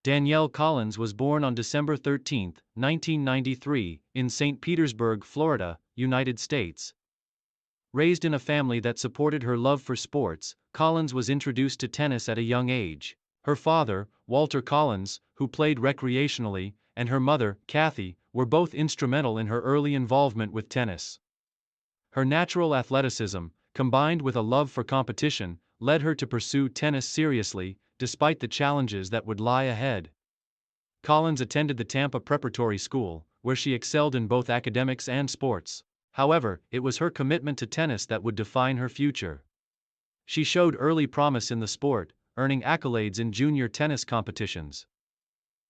Danielle Collins was born on December 13, 1993, in St. Petersburg, Florida, United States. Raised in a family that supported her love for sports, Collins was introduced to tennis at a young age. Her father, Walter Collins, who played recreationally, and her mother, Kathy, were both instrumental in her early involvement with tennis. Her natural athleticism, combined with a love for competition, led her to pursue tennis seriously, despite the challenges that would lie ahead. Collins attended the Tampa Preparatory School, where she excelled in both academics and sports. However, it was her commitment to tennis that would define her future. She showed early promise in the sport, earning accolades in junior tennis competitions.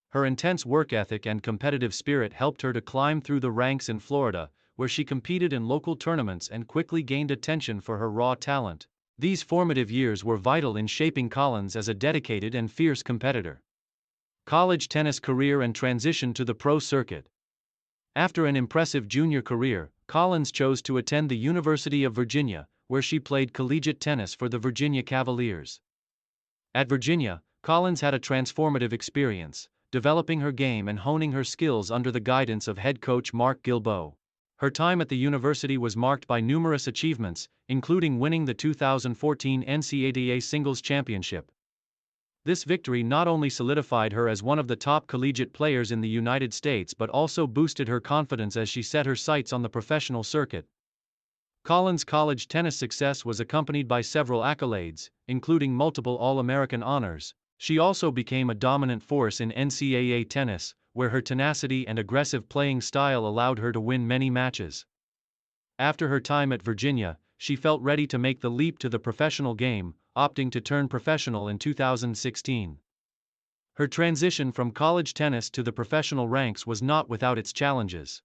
Her intense work ethic and competitive spirit helped her to climb through the ranks in Florida, where she competed in local tournaments and quickly gained attention for her raw talent. These formative years were vital in shaping Collins as a dedicated and fierce competitor. College tennis career and transition to the pro circuit. After an impressive junior career, Collins chose to attend the University of Virginia, where she played collegiate tennis for the Virginia Cavaliers. At Virginia, Collins had a transformative experience, developing her game and honing her skills under the guidance of head coach Mark Gilboa. Her time at the university was marked by numerous achievements, including winning the 2014 NCAA Singles Championship. This victory not only solidified her as one of the top collegiate players in the United States but also boosted her confidence as she set her sights on the professional circuit. Collins' college tennis success was accompanied by several accolades, including multiple All-American honors. She also became a dominant force in NCAA tennis, where her tenacity and aggressive playing style allowed her to win many matches. After her time at Virginia, she felt ready to make the leap to the professional game, opting to turn professional in 2016. Her transition from college tennis to the professional ranks was not without its challenges.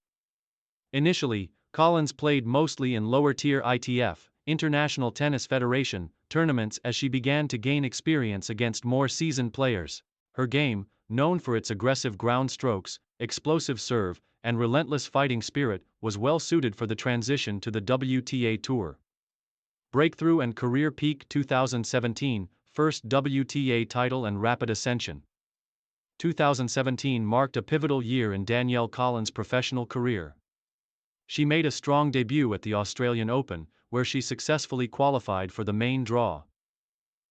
Initially, Collins played mostly in lower-tier ITF, International Tennis Federation, tournaments as she began to gain experience against more seasoned players. Her game, known for its aggressive ground strokes, explosive serve, and relentless fighting spirit, was well suited for the transition to the WTA Tour. Breakthrough and career peak 2017, first WTA title and rapid ascension. 2017 marked a pivotal year in Danielle Collins' professional career. She made a strong debut at the Australian Open, where she successfully qualified for the main draw,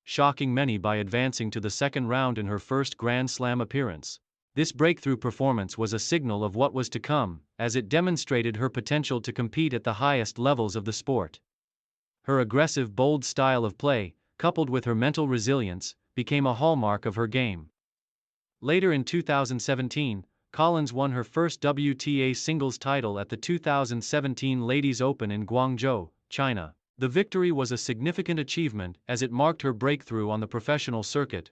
shocking many by advancing to the second round in her first Grand Slam appearance. This breakthrough performance was a signal of what was to come, as it demonstrated her potential to compete at the highest levels of the sport. Her aggressive, bold style of play, coupled with her mental resilience, became a hallmark of her game. Later in 2017, Collins won her first WTA singles title at the 2017 Ladies Open in Guangzhou, China. The victory was a significant achievement as it marked her breakthrough on the professional circuit.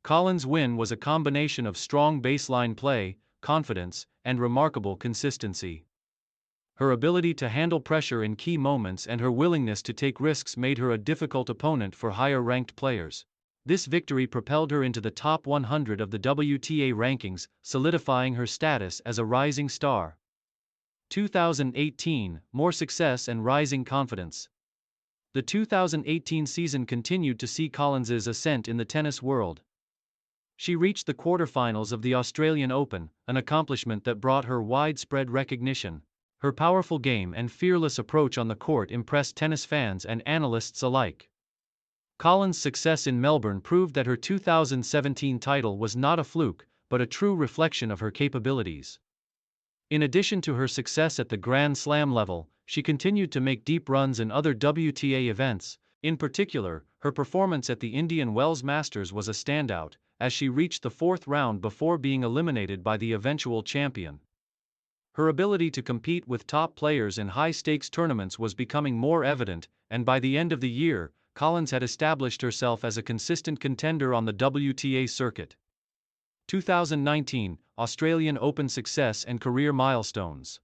Collins' win was a combination of strong baseline play, confidence, and remarkable consistency. Her ability to handle pressure in key moments and her willingness to take risks made her a difficult opponent for higher-ranked players. This victory propelled her into the top 100 of the WTA rankings, solidifying her status as a rising star. 2018, more success and rising confidence. The 2018 season continued to see Collins's ascent in the tennis world. She reached the quarterfinals of the Australian Open, an accomplishment that brought her widespread recognition. Her powerful game and fearless approach on the court impressed tennis fans and analysts alike. Collins' success in Melbourne proved that her 2017 title was not a fluke, but a true reflection of her capabilities. In addition to her success at the Grand Slam level, she continued to make deep runs in other WTA events. In particular, her performance at the Indian Wells Masters was a standout, as she reached the fourth round before being eliminated by the eventual champion. Her ability to compete with top players in high-stakes tournaments was becoming more evident, and by the end of the year, Collins had established herself as a consistent contender on the WTA circuit. 2019, Australian Open success and career milestones.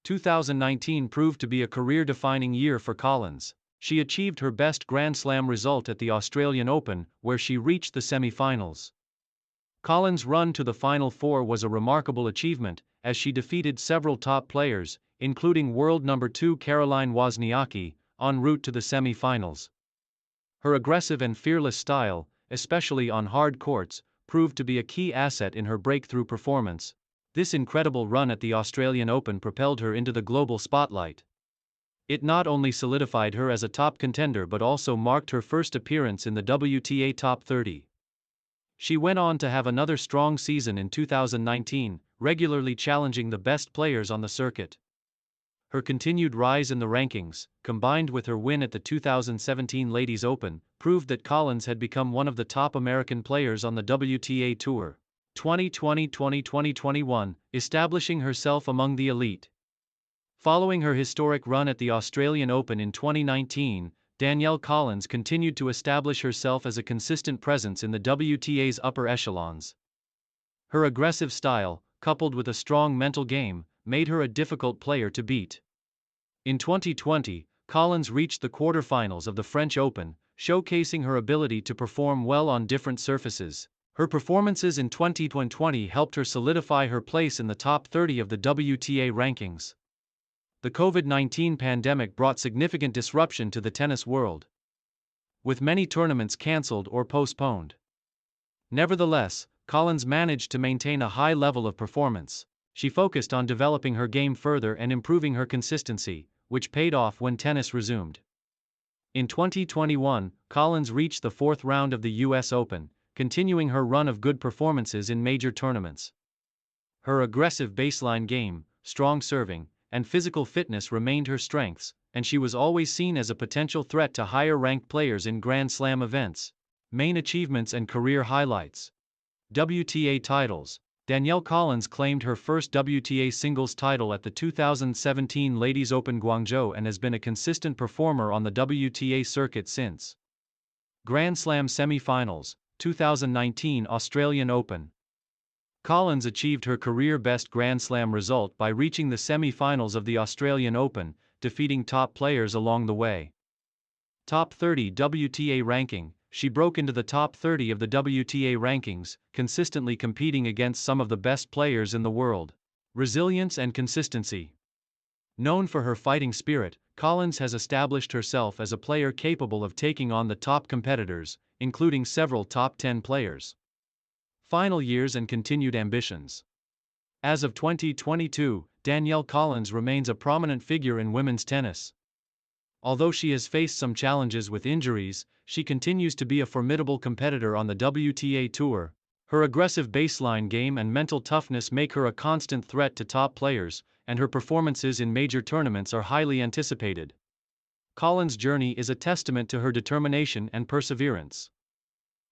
2019 proved to be a career-defining year for Collins. She achieved her best Grand Slam result at the Australian Open, where she reached the semi-finals. Collins' run to the Final Four was a remarkable achievement, as she defeated several top players, including world number 2 Caroline Wozniacki, en route to the semi-finals. Her aggressive and fearless style, especially on hard courts, proved to be a key asset in her breakthrough performance. This incredible run at the Australian Open propelled her into the global spotlight. It not only solidified her as a top contender but also marked her first appearance in the WTA Top 30. She went on to have another strong season in 2019, regularly challenging the best players on the circuit. Her continued rise in the rankings, combined with her win at the 2017 Ladies Open, proved that Collins had become one of the top American players on the WTA Tour. 2020-2021, establishing herself among the elite. Following her historic run at the Australian Open in 2019, Danielle Collins continued to establish herself as a consistent presence in the WTA's upper echelons. Her aggressive style, coupled with a strong mental game, made her a difficult player to beat. In 2020, Collins reached the quarterfinals of the French Open, showcasing her ability to perform well on different surfaces. Her performances in 2020 helped her solidify her place in the top 30 of the WTA rankings. The COVID-19 pandemic brought significant disruption to the tennis world, with many tournaments cancelled or postponed. Nevertheless, Collins managed to maintain a high level of performance. She focused on developing her game further and improving her consistency, which paid off when tennis resumed. In 2021, Collins reached the fourth round of the US Open, continuing her run of good performances in major tournaments. Her aggressive baseline game, strong serving, and physical fitness remained her strengths, and she was always seen as a potential threat to higher-ranked players in Grand Slam events. Main achievements and career highlights. WTA titles. Danielle Collins claimed her first WTA singles title at the 2017 Ladies Open Guangzhou and has been a consistent performer on the WTA circuit since. Grand Slam semifinals, 2019 Australian Open. Collins achieved her career-best Grand Slam result by reaching the semi-finals of the Australian Open, defeating top players along the way. Top 30 WTA ranking. She broke into the top 30 of the WTA rankings, consistently competing against some of the best players in the world. Resilience and consistency. Known for her fighting spirit, Collins has established herself as a player capable of taking on the top competitors, including several top 10 players. Final years and continued ambitions. As of 2022, Danielle Collins remains a prominent figure in women's tennis. Although she has faced some challenges with injuries, she continues to be a formidable competitor on the WTA Tour. Her aggressive baseline game and mental toughness make her a constant threat to top players, and her performances in major tournaments are highly anticipated. Collins' journey is a testament to her determination and perseverance.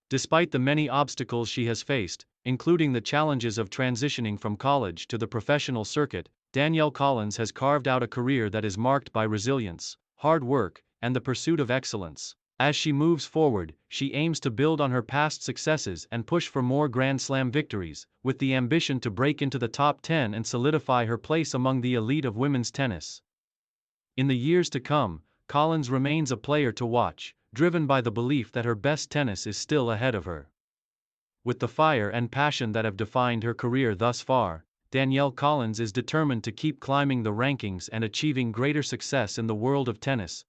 Despite the many obstacles she has faced, including the challenges of transitioning from college to the professional circuit, Danielle Collins has carved out a career that is marked by resilience, hard work, and the pursuit of excellence. As she moves forward, she aims to build on her past successes and push for more Grand Slam victories, with the ambition to break into the top 10 and solidify her place among the elite of women's tennis. In the years to come, Collins remains a player to watch, driven by the belief that her best tennis is still ahead of her. With the fire and passion that have defined her career thus far, Danielle Collins is determined to keep climbing the rankings and achieving greater success in the world of tennis.